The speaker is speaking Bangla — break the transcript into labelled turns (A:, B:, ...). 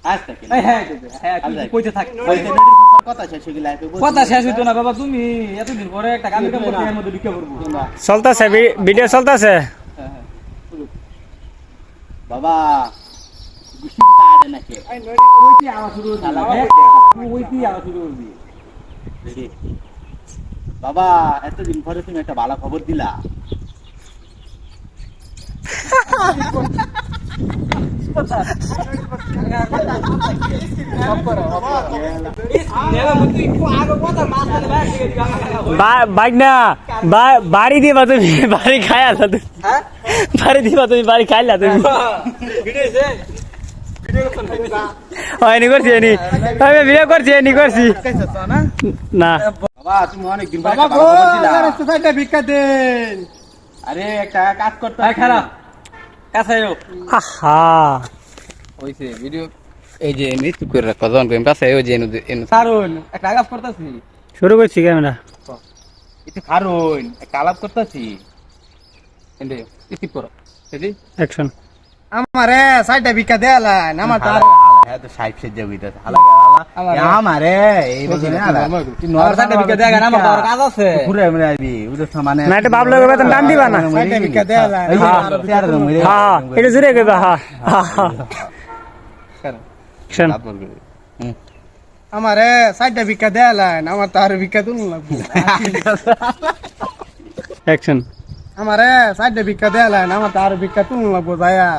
A: আচ্ছা কি
B: হ্যাঁ কইতে থাক
A: কথা শেষ হয়ে গেলে
B: কথা শেষ হইতো না বাবা তুমি এতদিন পরে একটা কাম করতে এর মধ্যে ঢুকে পড়বো
C: চলতেছে ভিডিও চলতেছে
A: বাবা গুছিটা আড়ে নাকি
B: ওইটি আওয়াজ শুরু ওইটি আওয়াজ শুরু করবি
A: বাবা এতদিন পরে তুমি একটা ভালো খবর দিলা
C: বাইক না বাড়ি দিবা তুমি বাড়ি খাইলা তুমি বাড়ি দিবা তুমি বাড়ি খাইলা তুমি হয়নি করছি এনি আমি বিয়ে করছি এনি করছি না
A: বাবা তুমি অনেক দিন পরে একটা ভালো খবর দিলা
B: ভিক্ষা দেন
A: আরে একটা কাজ করতে
B: খারাপ কাছে
C: আহা
A: হইছে ভিডিও এই যে মৃত্যু করে রাখো জন কইম কাছে ওই যে
B: কারণ একটা কাজ করতেছি
C: শুরু করছি ক্যামেরা
A: একটু খারুন একটা আলাপ করতেছি এন্ডে ইতি করো সেদি
C: অ্যাকশন
B: আমারে সাইডে ভিক্ষা দেয়ালেন আমার তো
A: হ্যাঁ তো সাইড সে যাবি তো হালা আমারে এই বছর হালা
B: আমার সাইডে ভিক্ষা দেয়া না আমার তো কাজ আছে
A: ঘুরে আমরা আইবি ওদের সামনে
C: না এটা বাবলা গো বেতন টান দিবা না
B: সাইডে ভিক্ষা দেয়ালেন
C: হ্যাঁ এটা জুড়ে গেবা হ্যাঁ অ্যাকশন
B: আমারে সাইডে ভিক্ষা দেয়ালেন আমার তো আর ভিক্ষা তুলন লাগবে
C: অ্যাকশন
B: আমারে সাইডে ভিক্ষা দেয়ালেন আমার তো আর ভিক্ষা তুলন লাগবে ভাইয়া